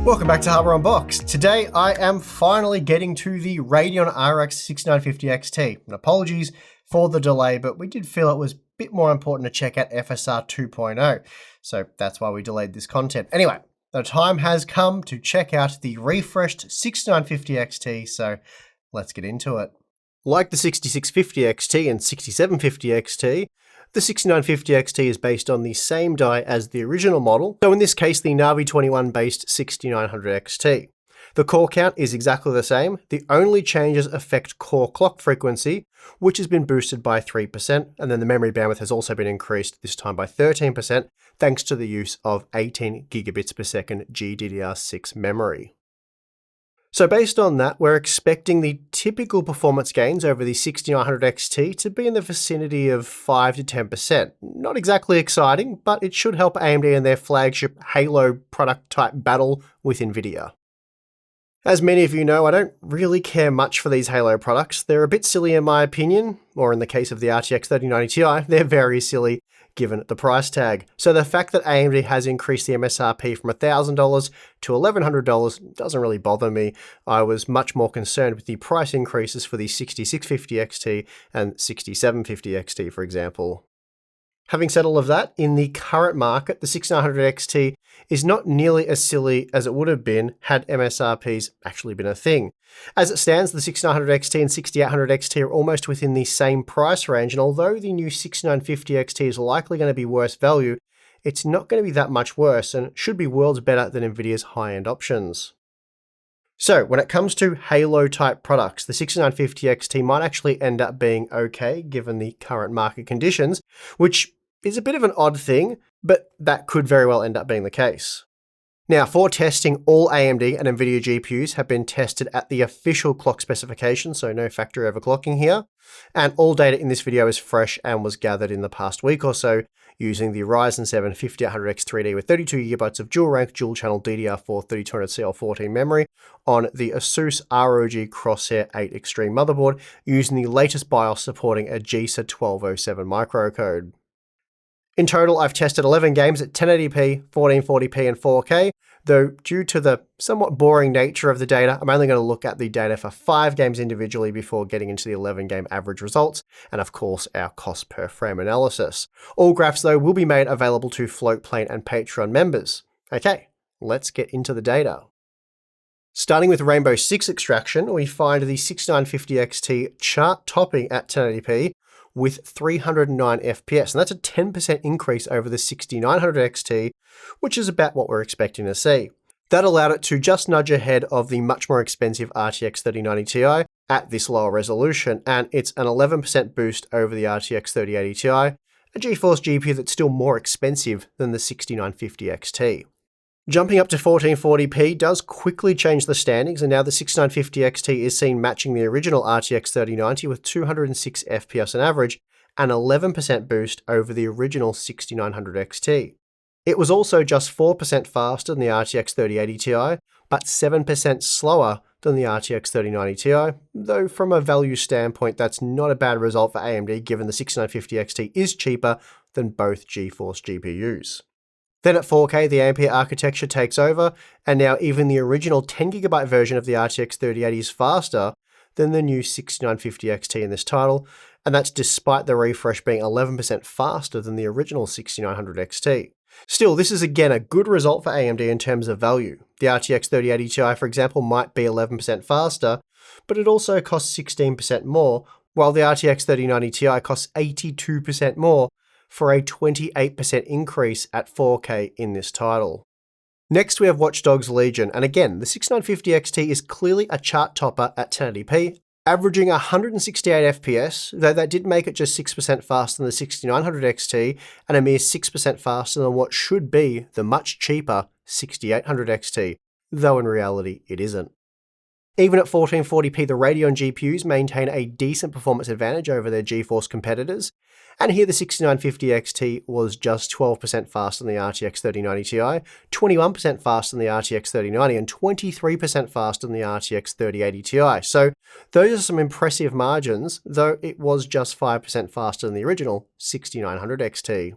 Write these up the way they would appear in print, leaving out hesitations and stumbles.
Welcome back to Hardware Unboxed. Today I am finally getting to the Radeon RX 6950 XT. And apologies for the delay, but we did feel it was a bit more important to check out FSR 2.0. So that's why we delayed this content. Anyway, the time has come to check out the refreshed 6950 XT, so let's get into it. Like the 6650 XT and 6750 XT, the 6950 XT is based on the same die as the original model, so in this case the Navi 21 based 6900 XT. The core count is exactly the same, the only changes affect core clock frequency, which has been boosted by 3%, and then the memory bandwidth has also been increased, this time by 13%, thanks to the use of 18 gigabits per second GDDR6 memory. So based on that, we're expecting the typical performance gains over the 6900 XT to be in the vicinity of 5 to 10%. Not exactly exciting, but it should help AMD in their flagship Halo product type battle with Nvidia. As many of you know, I don't really care much for these Halo products. They're a bit silly in my opinion, or in the case of the RTX 3090 Ti, they're very silly given the price tag. So the fact that AMD has increased the MSRP from $1,000 to $1,100 doesn't really bother me. I was much more concerned with the price increases for the 6650 XT and 6750 XT, for example. Having said all of that, in the current market, the 6900 XT is not nearly as silly as it would have been had MSRPs actually been a thing. As it stands, the 6900 XT and 6800 XT are almost within the same price range, and although the new 6950 XT is likely going to be worse value, it's not going to be that much worse and should be worlds better than Nvidia's high-end options. So when it comes to Halo type products, the 6950 XT might actually end up being okay given the current market conditions, which is a bit of an odd thing, but that could very well end up being the case. Now, for testing, all AMD and Nvidia GPUs have been tested at the official clock specification, so no factory overclocking here, and all data in this video is fresh and was gathered in the past week or so using the Ryzen 7 5800X 3D with 32GB of dual-rank, dual-channel DDR4 3200CL14 memory on the Asus ROG Crosshair 8 Extreme motherboard using the latest BIOS supporting a GISA 1207 microcode. In total, I've tested 11 games at 1080p, 1440p, and 4K, though due to the somewhat boring nature of the data, I'm only going to look at the data for 5 games individually before getting into the 11-game average results, and of course, our cost per frame analysis. All graphs, though, will be made available to Floatplane and Patreon members. Okay, let's get into the data. Starting with Rainbow Six extraction, we find the 6950 XT chart topping at 1080p, with 309 FPS, and that's a 10% increase over the 6900 XT, which is about what we're expecting to see. That allowed it to just nudge ahead of the much more expensive RTX 3090 Ti at this lower resolution, and it's an 11% boost over the RTX 3080 Ti, a GeForce GPU that's still more expensive than the 6950 XT. Jumping up to 1440p does quickly change the standings, and now the 6950 XT is seen matching the original RTX 3090 with 206 FPS on average, an 11% boost over the original 6900 XT. It was also just 4% faster than the RTX 3080 Ti, but 7% slower than the RTX 3090 Ti, though from a value standpoint that's not a bad result for AMD given the 6950 XT is cheaper than both GeForce GPUs. Then at 4K, the Ampere architecture takes over, and now even the original 10GB version of the RTX 3080 is faster than the new 6950 XT in this title, and that's despite the refresh being 11% faster than the original 6900 XT. Still, this is again a good result for AMD in terms of value. The RTX 3080 Ti, for example, might be 11% faster, but it also costs 16% more, while the RTX 3090 Ti costs 82% more, for a 28% increase at 4K in this title. Next we have Watch Dogs Legion, and again, the 6950 XT is clearly a chart topper at 1080p, averaging 168 FPS, though that did make it just 6% faster than the 6900 XT, and a mere 6% faster than what should be the much cheaper 6800 XT, though in reality it isn't. Even at 1440p, the Radeon GPUs maintain a decent performance advantage over their GeForce competitors, and here the 6950 XT was just 12% faster than the RTX 3090 Ti, 21% faster than the RTX 3090, and 23% faster than the RTX 3080 Ti. So those are some impressive margins, though it was just 5% faster than the original 6900 XT.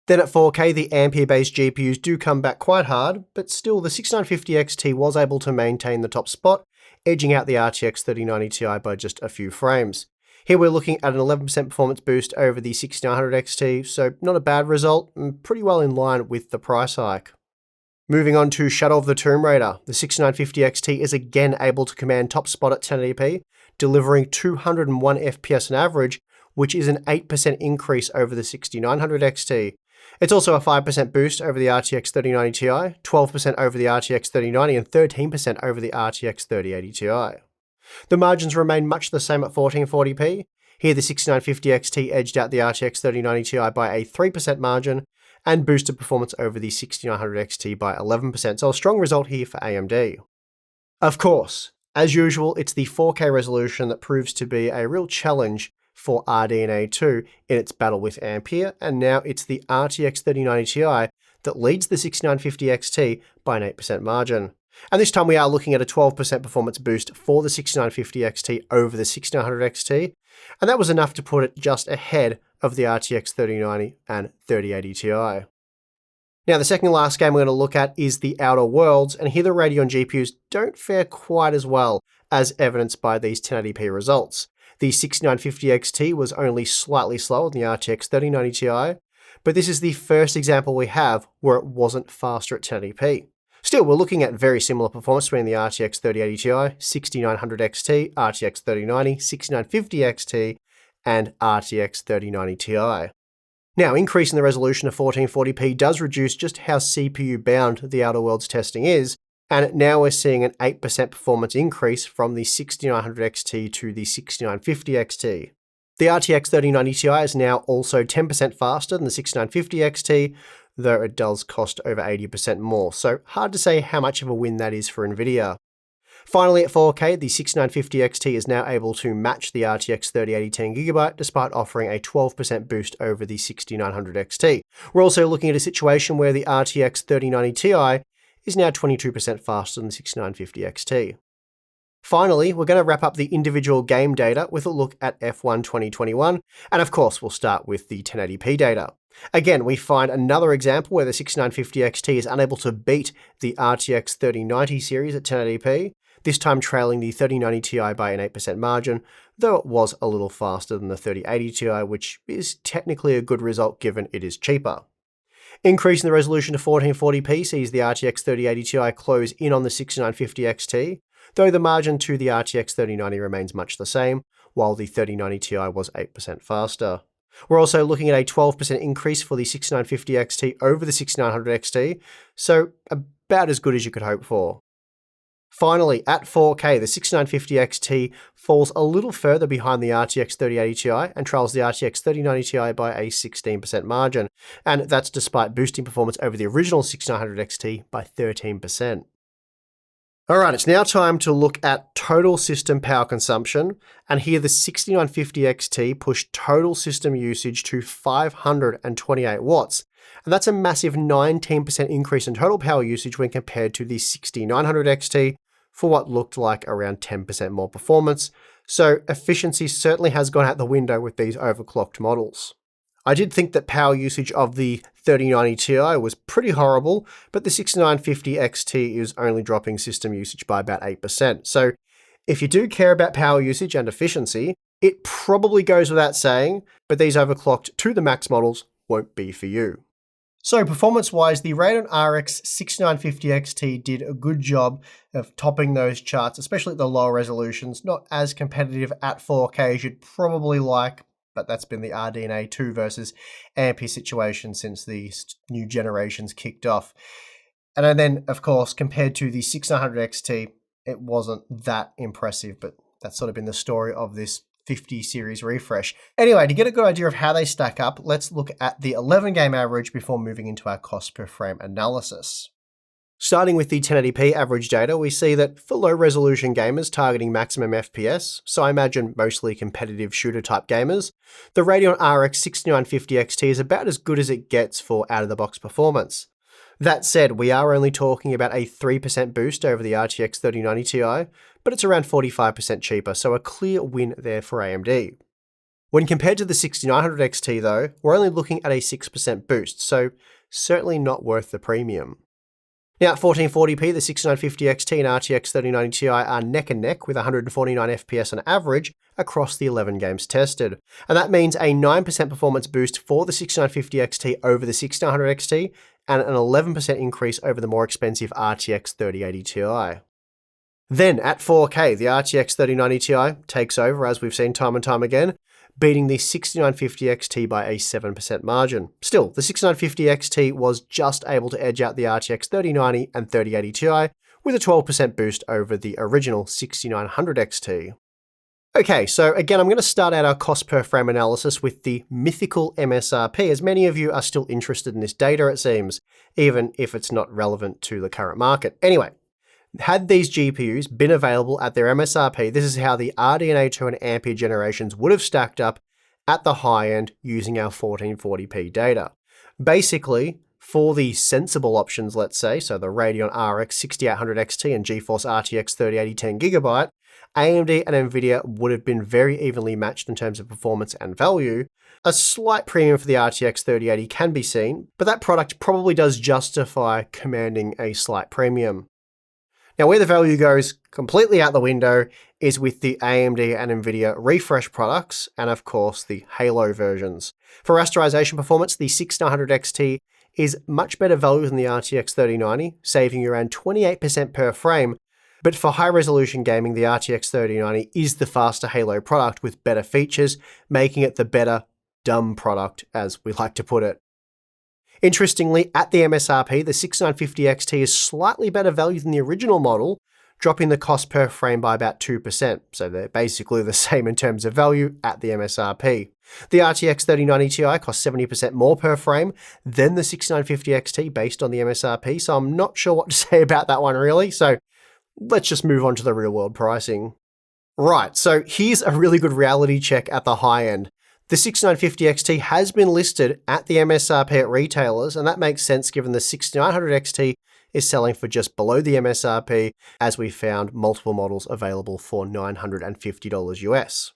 Then at 4K, the Ampere-based GPUs do come back quite hard, but still the 6950 XT was able to maintain the top spot, edging out the RTX 3090 Ti by just a few frames. Here we're looking at an 11% performance boost over the 6900 XT, so not a bad result, and pretty well in line with the price hike. Moving on to Shadow of the Tomb Raider, the 6950 XT is again able to command top spot at 1080p, delivering 201 FPS on average, which is an 8% increase over the 6900 XT. It's also a 5% boost over the RTX 3090 Ti, 12% over the RTX 3090, and 13% over the RTX 3080 Ti. The margins remain much the same at 1440p. Here the 6950 XT edged out the RTX 3090 Ti by a 3% margin, and boosted performance over the 6900 XT by 11%, so a strong result here for AMD. Of course, as usual, it's the 4K resolution that proves to be a real challenge for RDNA 2 in its battle with Ampere, and now it's the RTX 3090 Ti that leads the 6950 XT by an 8% margin. And this time we are looking at a 12% performance boost for the 6950 XT over the 6900 XT, and that was enough to put it just ahead of the RTX 3090 and 3080 Ti. Now the second and last game we're going to look at is the Outer Worlds, and here the Radeon GPUs don't fare quite as well as evidenced by these 1080p results. The 6950 XT was only slightly slower than the RTX 3090 Ti, but this is the first example we have where it wasn't faster at 1080p. Still, we're looking at very similar performance between the RTX 3080 Ti, 6900 XT, RTX 3090, 6950 XT, and RTX 3090 Ti. Now, increasing the resolution to 1440p does reduce just how CPU bound the Outer Worlds testing is, and now we're seeing an 8% performance increase from the 6900 XT to the 6950 XT. The RTX 3090 Ti is now also 10% faster than the 6950 XT, though it does cost over 80% more, so hard to say how much of a win that is for Nvidia. Finally, at 4K, the 6950 XT is now able to match the RTX 3080 10GB despite offering a 12% boost over the 6900 XT. We're also looking at a situation where the RTX 3090 Ti is now 22% faster than the 6950 XT. Finally, we're going to wrap up the individual game data with a look at F1 2021, and of course we'll start with the 1080p data. Again, we find another example where the 6950 XT is unable to beat the RTX 3090 series at 1080p, this time trailing the 3090 Ti by an 8% margin, though it was a little faster than the 3080 Ti, which is technically a good result given it is cheaper. Increasing the resolution to 1440p sees the RTX 3080 Ti close in on the 6950 XT, though the margin to the RTX 3090 remains much the same, while the 3090 Ti was 8% faster. We're also looking at a 12% increase for the 6950 XT over the 6900 XT, so about as good as you could hope for. Finally, at 4K, the 6950 XT falls a little further behind the RTX 3080 Ti and trails the RTX 3090 Ti by a 16% margin, and that's despite boosting performance over the original 6900 XT by 13%. Alright, it's now time to look at total system power consumption, and here the 6950 XT pushed total system usage to 528 watts, and that's a massive 19% increase in total power usage when compared to the 6900 XT for what looked like around 10% more performance, so efficiency certainly has gone out the window with these overclocked models. I did think that power usage of the 3090 Ti was pretty horrible, but the 6950 XT is only dropping system usage by about 8%. So if you do care about power usage and efficiency, it probably goes without saying, but these overclocked to the max models won't be for you. So performance-wise, the Radeon RX 6950 XT did a good job of topping those charts, especially at the lower resolutions, not as competitive at 4K as you'd probably like, but that's been the RDNA 2 versus Ampere situation since the new generations kicked off. And then, of course, compared to the 6900 XT, it wasn't that impressive, but that's sort of been the story of this 50 series refresh. Anyway, to get a good idea of how they stack up, let's look at the 11 game average before moving into our cost per frame analysis. Starting with the 1080p average data, we see that for low resolution gamers targeting maximum FPS, so I imagine mostly competitive shooter type gamers, the Radeon RX 6950 XT is about as good as it gets for out of the box performance. That said, we are only talking about a 3% boost over the RTX 3090 Ti, but it's around 45% cheaper, so a clear win there for AMD. When compared to the 6900 XT though, we're only looking at a 6% boost, so certainly not worth the premium. Now at 1440p, the 6950 XT and RTX 3090 Ti are neck and neck with 149 FPS on average across the 11 games tested. And that means a 9% performance boost for the 6950 XT over the 6900 XT and an 11% increase over the more expensive RTX 3080 Ti. Then at 4K, the RTX 3090 Ti takes over, as we've seen time and time again, beating the 6950 XT by a 7% margin. Still, the 6950 XT was just able to edge out the RTX 3090 and 3080 Ti with a 12% boost over the original 6900 XT. Okay, so again, I'm going to start out our cost per frame analysis with the mythical MSRP, as many of you are still interested in this data, it seems, even if it's not relevant to the current market. Anyway, had these GPUs been available at their MSRP, this is how the RDNA 2 and Ampere generations would have stacked up at the high end using our 1440p data. Basically, for the sensible options, let's say, so the Radeon RX 6800 XT and GeForce RTX 3080 10GB, AMD and Nvidia would have been very evenly matched in terms of performance and value. A slight premium for the RTX 3080 can be seen, but that product probably does justify commanding a slight premium. Now, where the value goes completely out the window is with the AMD and Nvidia refresh products, and of course the Halo versions. For rasterization performance, the 6900 XT is much better value than the RTX 3090, saving you around 28% per frame, but for high-resolution gaming, the RTX 3090 is the faster Halo product with better features, making it the better, dumb product, as we like to put it. Interestingly, at the MSRP, the 6950 XT is slightly better value than the original model, dropping the cost per frame by about 2%, so they're basically the same in terms of value at the MSRP. The RTX 3090 Ti costs 70% more per frame than the 6950 XT based on the MSRP, so I'm not sure what to say about that one really, so let's just move on to the real-world pricing. Right, so here's a really good reality check at the high end. The 6950 XT has been listed at the MSRP at retailers, and that makes sense given the 6900 XT is selling for just below the MSRP, as we found multiple models available for $950 US.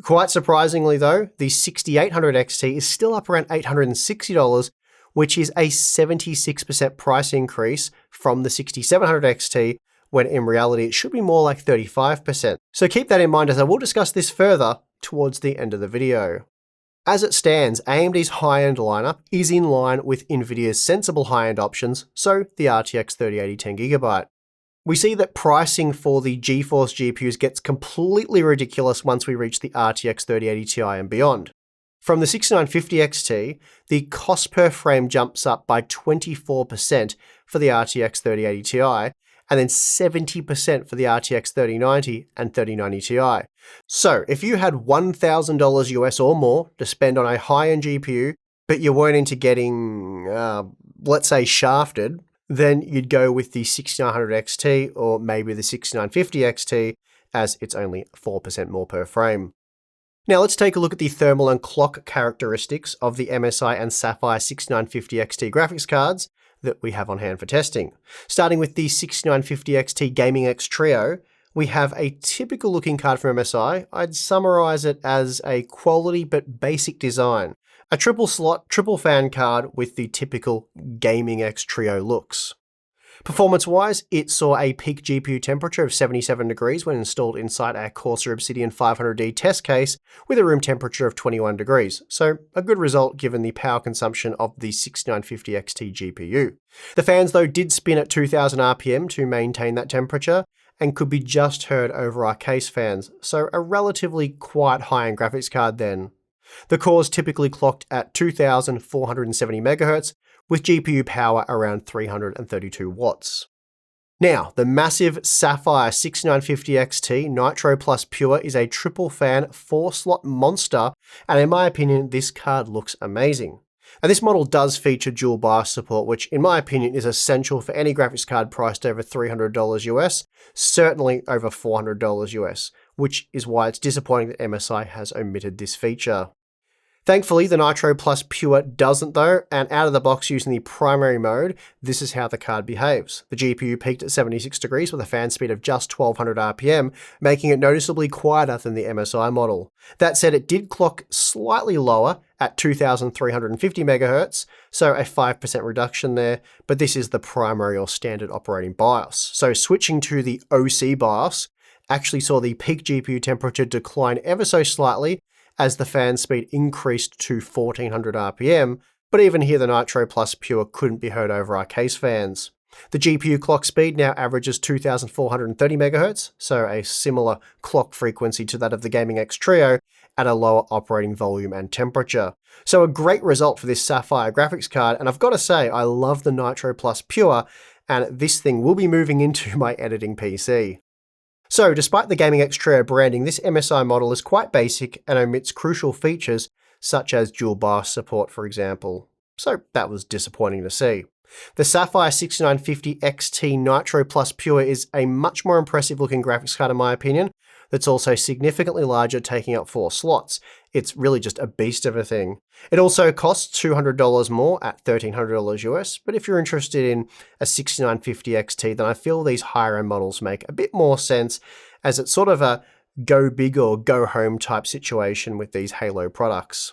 Quite surprisingly though, the 6800 XT is still up around $860, which is a 76% price increase from the 6700 XT, when in reality it should be more like 35%. So keep that in mind as I will discuss this further towards the end of the video. As it stands, AMD's high-end lineup is in line with Nvidia's sensible high-end options, so the RTX 3080 10GB. We see that pricing for the GeForce GPUs gets completely ridiculous once we reach the RTX 3080 Ti and beyond. From the 6950 XT, the cost per frame jumps up by 24% for the RTX 3080 Ti, and then 70% for the RTX 3090 and 3090 Ti. So if you had $1,000 US or more to spend on a high-end GPU, but you weren't into getting, let's say, shafted, then you'd go with the 6900 XT or maybe the 6950 XT, as it's only 4% more per frame. Now let's take a look at the thermal and clock characteristics of the MSI and Sapphire 6950 XT graphics cards that we have on hand for testing. Starting with the 6950 XT Gaming X Trio, we have a typical looking card from MSI. I'd summarize it as a quality but basic design. A triple slot, triple fan card with the typical Gaming X Trio looks. Performance-wise, it saw a peak GPU temperature of 77 degrees when installed inside our Corsair Obsidian 500D test case with a room temperature of 21 degrees, so a good result given the power consumption of the 6950 XT GPU. The fans though did spin at 2000 RPM to maintain that temperature and could be just heard over our case fans, so a relatively quite high-end graphics card then. The cores typically clocked at 2470 MHz, with GPU power around 332 watts. Now, the massive Sapphire 6950 XT Nitro Plus Pure is a triple fan 4-slot monster, and in my opinion, this card looks amazing. And this model does feature dual BIOS support, which in my opinion is essential for any graphics card priced over $300 US, certainly over $400 US, which is why it's disappointing that MSI has omitted this feature. Thankfully, the Nitro Plus Pure doesn't though, and out of the box using the primary mode, this is how the card behaves. The GPU peaked at 76 degrees with a fan speed of just 1200 RPM, making it noticeably quieter than the MSI model. That said, it did clock slightly lower at 2350 MHz, so a 5% reduction there, but this is the primary or standard operating BIOS. So switching to the OC BIOS actually saw the peak GPU temperature decline ever so slightly, as the fan speed increased to 1400 RPM, but even here the Nitro Plus Pure couldn't be heard over our case fans. The GPU clock speed now averages 2430 MHz, so a similar clock frequency to that of the Gaming X Trio at a lower operating volume and temperature. So a great result for this Sapphire graphics card, and I've got to say I love the Nitro Plus Pure, and this thing will be moving into my editing PC. So, despite the Gaming X Trio branding, this MSI model is quite basic and omits crucial features such as dual BIOS support, for example. So that was disappointing to see. The Sapphire 6950 XT Nitro Plus Pure is a much more impressive looking graphics card in my opinion, that's also significantly larger, taking up 4 slots. It's really just a beast of a thing. It also costs $200 more at $1,300 US, but if you're interested in a 6950 XT, then I feel these higher end models make a bit more sense, as it's sort of a go big or go home type situation with these Halo products.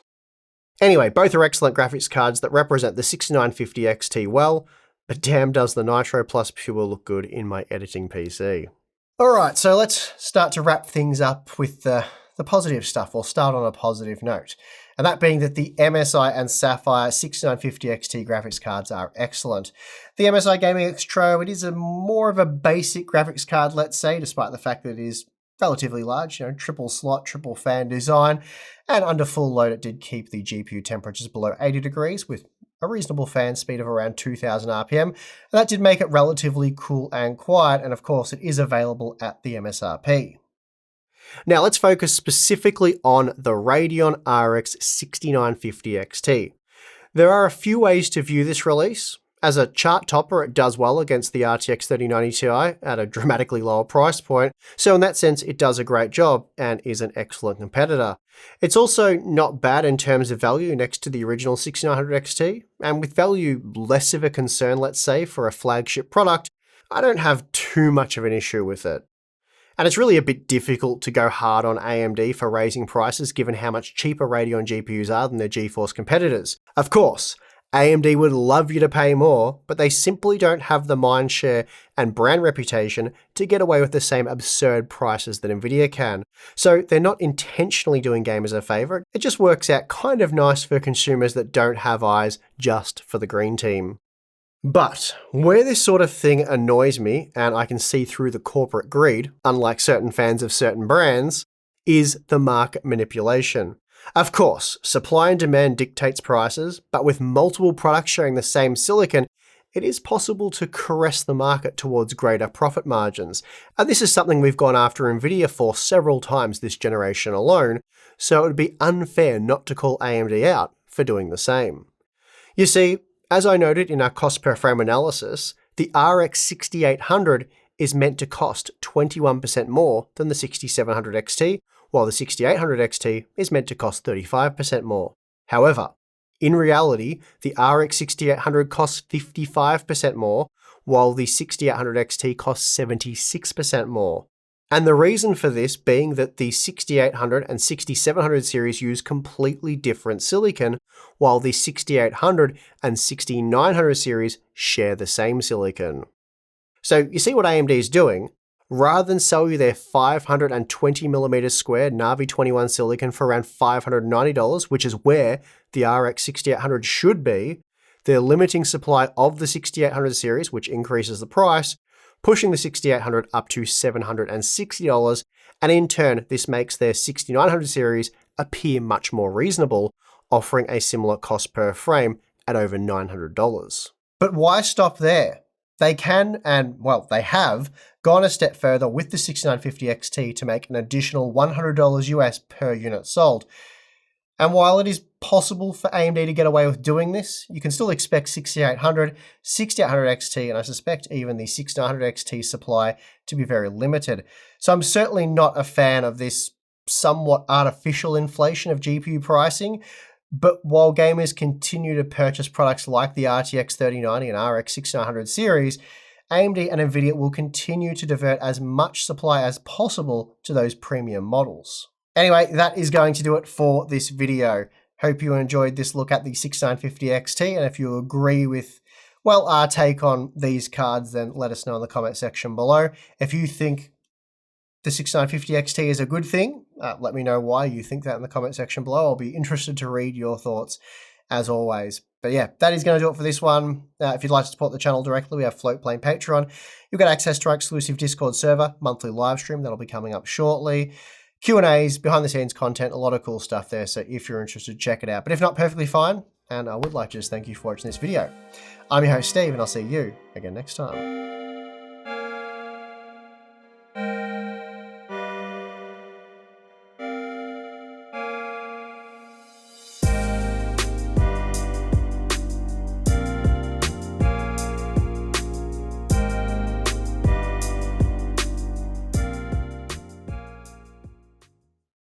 Anyway, both are excellent graphics cards that represent the 6950 XT well, but damn does the Nitro Plus Pure look good in my editing PC. Alright, so let's start to wrap things up with the positive stuff. We'll start on a positive note, and that being that the MSI and Sapphire 6950 XT graphics cards are excellent. The MSI Gaming X Trio, it is more of a basic graphics card, let's say, despite the fact that it is relatively large, triple slot, triple fan design, and under full load it did keep the GPU temperatures below 80 degrees with a reasonable fan speed of around 2000 RPM, and that did make it relatively cool and quiet, and of course it is available at the MSRP. Now let's focus specifically on the Radeon RX 6950 XT. There are a few ways to view this release. As a chart topper, it does well against the RTX 3090 Ti at a dramatically lower price point, so in that sense it does a great job and is an excellent competitor. It's also not bad in terms of value next to the original 6900 XT, and with value less of a concern, let's say, for a flagship product, I don't have too much of an issue with it. And it's really a bit difficult to go hard on AMD for raising prices given how much cheaper Radeon GPUs are than their GeForce competitors. Of course, AMD would love you to pay more, but they simply don't have the mindshare and brand reputation to get away with the same absurd prices that Nvidia can. So they're not intentionally doing gamers a favor, it just works out kind of nice for consumers that don't have eyes just for the green team. But where this sort of thing annoys me, and I can see through the corporate greed, unlike certain fans of certain brands, is the market manipulation. Of course, supply and demand dictates prices, but with multiple products sharing the same silicon, it is possible to caress the market towards greater profit margins. And this is something we've gone after Nvidia for several times this generation alone, so it would be unfair not to call AMD out for doing the same. You see, as I noted in our cost per frame analysis, the RX 6800 is meant to cost 21% more than the 6700 XT, while the 6800 XT is meant to cost 35% more. However, in reality, the RX 6800 costs 55% more, while the 6800 XT costs 76% more. And the reason for this being that the 6800 and 6700 series use completely different silicon, while the 6800 and 6900 series share the same silicon. So you see what AMD is doing? Rather than sell you their 520mm squared Navi 21 silicon for around $590, which is where the RX 6800 should be, they're limiting supply of the 6800 series, which increases the price, pushing the 6800 up to $760, and in turn, this makes their 6900 series appear much more reasonable, offering a similar cost per frame at over $900. But why stop there? They can, and well, they have, gone a step further with the 6950 XT to make an additional $100 US per unit sold. And while it is possible for AMD to get away with doing this, you can still expect 6800, 6800 XT, and I suspect even the 6900 XT supply to be very limited. So I'm certainly not a fan of this somewhat artificial inflation of GPU pricing, But while gamers continue to purchase products like the RTX 3090 and RX 6900 series, AMD and Nvidia will continue to divert as much supply as possible to those premium models. Anyway, that is going to do it for this video. Hope you enjoyed this look at the 6950 XT, and if you agree with, well, our take on these cards, then let us know in the comment section below. If you think the 6950 XT is a good thing, let me know why you think that in the comment section below. I'll be interested to read your thoughts as always. But yeah, that is going to do it for this one. If you'd like to support the channel directly, we have Floatplane Patreon. You'll get access to our exclusive Discord server, monthly live stream that'll be coming up shortly. Q&As, behind the scenes content, a lot of cool stuff there. So if you're interested, check it out. But if not, perfectly fine. And I would like to just thank you for watching this video. I'm your host, Steve, and I'll see you again next time.